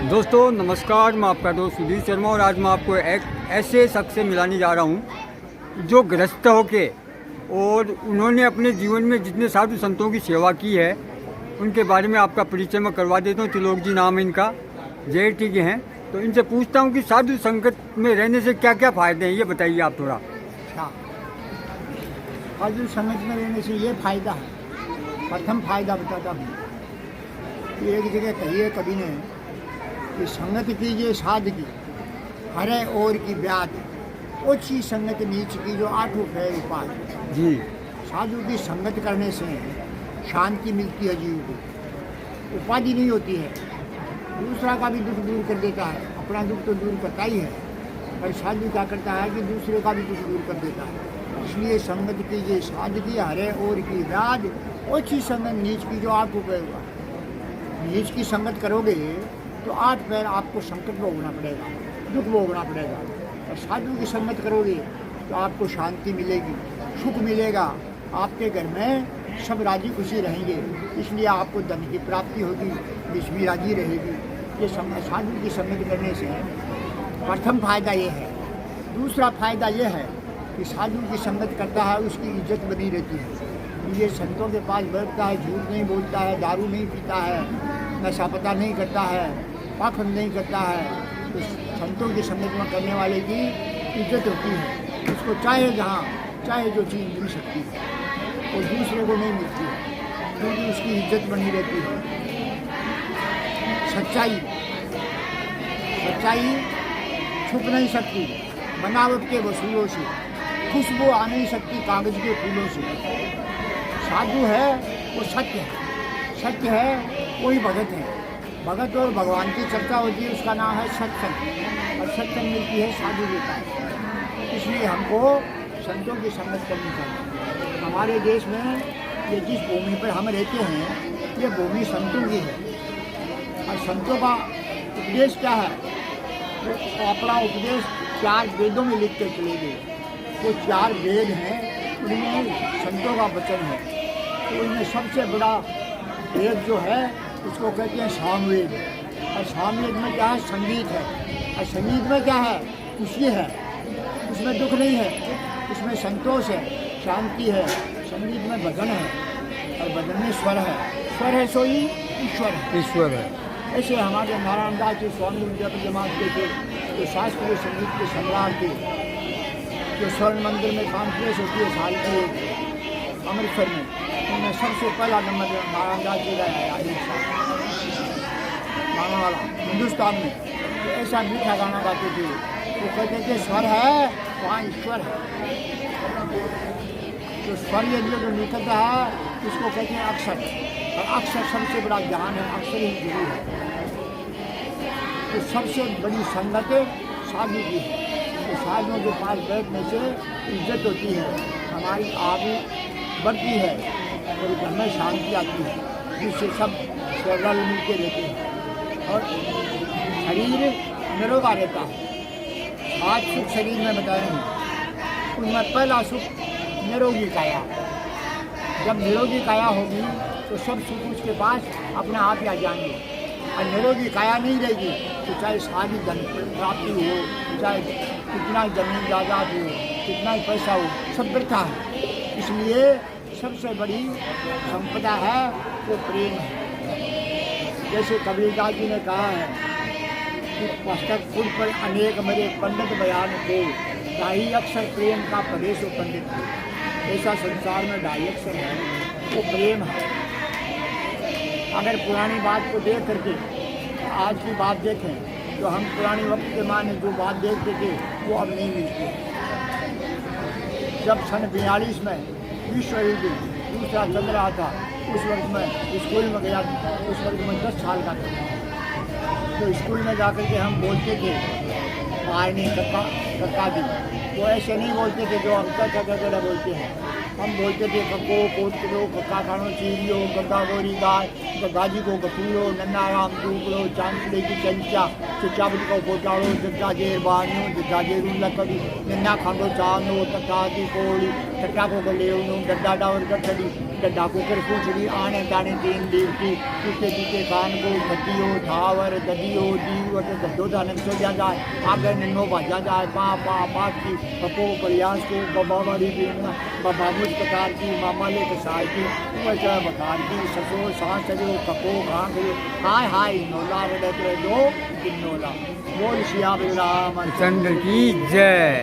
दोस्तों नमस्कार, मैं आपका दोस्त सुधीर शर्मा और आज मैं आपको एक ऐसे शख्स से मिलाने जा रहा हूँ जो गृहस्थ होके और उन्होंने अपने जीवन में जितने साधु संतों की सेवा की है उनके बारे में आपका परिचय मैं करवा देता हूँ। त्रिलोक जी नाम है इनका, जेएटी के हैं। तो इनसे पूछता हूँ कि साधु संगत में रहने से क्या क्या फ़ायदे हैं, ये बताइए आप थोड़ा। अच्छा, साधु संगत में रहने से ये फायदा है। प्रथम फायदा बताता हूँ कि एक जगह कहिए कभी ने कि संगत कीजिए साध की, हरे और की ब्याज, ओछी संगत नीच की जो आठों फेर उपाय। जी। साधु की संगत करने से शांति मिलती है जीव को, उपाधि नहीं होती है, दूसरा का भी दुख दूर कर देता है। अपना दुख तो दूर करता ही है, पर साधु क्या करता है कि दूसरे का भी दुख दूर कर देता है। इसलिए संगत कीजिए साध की, हरे और की ब्याज, ओछी संगत नीच की जो आठों फेर उपाय। नीच की संगत करोगे तो 8 पैर आपको संकट भोगना पड़ेगा, दुख भोगना पड़ेगा। और साधु की संगत करोगे तो आपको शांति मिलेगी, सुख मिलेगा, आपके घर में सब राजी खुशी रहेंगे। इसलिए आपको धन की प्राप्ति होगी, विश्व राजी रहेगी। ये साधु की संगत करने से प्रथम फायदा ये है। दूसरा फायदा ये है कि साधु की संगत करता है उसकी इज्जत बनी रहती है। ये संतों के पास बैठता है, झूठ नहीं बोलता है, दारू नहीं पीता है, नशा पता नहीं करता है, पाखंड नहीं करता है, तो संतों की संगत में करने वाले की इज्जत होती है। उसको चाहे जहाँ चाहे जो चीज़ मिल सकती है और दूसरे को नहीं मिलती है, क्योंकि उसकी इज्जत बनी रहती है। सच्चाई छुप नहीं सकती बनावट के वसूलों से, खुशबू आ नहीं सकती कागज के फूलों से। साधु है वो सत्य है वही भगत है। भगत और भगवान की चर्चा होती है, उसका नाम है सत्संग, और सत्संग मिलती है साधु के पास। इसलिए हमको संतों की संगत करनी चाहिए। हमारे देश में ये जिस भूमि पर हम रहते हैं ये भूमि संतों की है, और संतों का उपदेश क्या है? वो अपना उपदेश 4 वेदों में लिख के चले गए। वो 4 वेद हैं, उनमें संतों का वचन है। तो उनमें सबसे बड़ा वेद जो है उसको कहते हैं सामवेद। और सामवेद में क्या है? संगीत है। और संगीत में क्या है? खुशी है, उसमें दुख नहीं है, उसमें संतोष है, शांति है। संगीत में भजन है और भजन में स्वर है। स्वर है सोई ईश्वर है। ऐसे हमारे नारायण दास जी स्वामी जब जमात के थे, तो शास्त्रीय संगीत के सम्राट थे। जो स्वर्ण मंदिर में कॉन्फ्रेंस होती है साल की अमृतसर में, उनमें सबसे पहला नंबर नारायण दास जी का है गाना वाला हिंदुस्तान में। तो ऐसा मीठा गाना गाते थे। वो कहते थे स्वर है वहाँ ईश्वर है। तो स्वर ये जो निकलता है उसको कहते हैं अक्षर, और अक्षर सबसे बड़ा ज्ञान है, अक्षर ही गुरु है। तो सबसे बड़ी संगत साधु की है। तो साधुओं के पास बैठने से इज्जत होती है, हमारी आबू बढ़ती है और घर में शांति आती है, जिससे सब सरल मिल के रहते हैं और शरीर निरोगा रहता है। 5 सुख शरीर में बताएंगे, उनमें पहला सुख निरोगी काया। जब निरोगी काया होगी तो सब सुख उसके पास अपने आप ही आ जाएंगे। और निरोगी काया नहीं रहेगी तो चाहे सारी धन प्राप्ति हो, चाहे कितना जमीन जायदाद हो, कितना ही पैसा हो, सब वृथा है। इसलिए सबसे बड़ी संपदा है वो प्रेम है। जैसे कबीरदास जी ने कहा है कि पुस्तक खुद पर अनेक मेरे पंडित बयान को, ढाई अक्षर प्रेम का प्रदेश हो पंडित को। ऐसा संसार में 2.5 अक्षर है, वो प्रेम है। अगर पुरानी बात को देख करके आज की बात देखें तो हम पुरानी वक्त के माने जो बात देखते थे वो अब नहीं मिलती। जब सन 42 में विश्व युद्ध दूसरा चल रहा था, उस वक्त में स्कूल में गया, उस वक्त में 10 साल का था। तो स्कूल में जाकर के हम बोलते थे मारनी कक्का दी। वो ऐसे नहीं बोलते थे जो अब तक बोलते हैं। हम बोलते थे कक्को कोटलो, कक्का खानो चीरियो, गंगा गोरी गाय, गाजी को गपूरो, नन्ना राम दूबलो, चांदले की चंचा, चिचावट को पोटाड़ो, जज्जा जेर बानियो, जज्जा जेरू लकड़ी, नन्ना खांडो चानो, तटा की कोड़ी, तटा को गलेवनो, गड्डा डावर गठड़ी, डाकू कर पूछड़ी आने दाने तीन देवती टूटे टूटे कान को घटियो धावर ददियो दीवट गड्ढो दाने सो जा जाए आगे नन्नो भाजा जाए पा पा पाकी कपो प्रयास को बाबा वाली बीना बाबा मुझ प्रकार की मामा ले कसाई की वैसा बकार की ससुर सांस जो कपो घांग हाय हाय नोला रडत दो नोला बोल श्याम राम चंद्र की जय।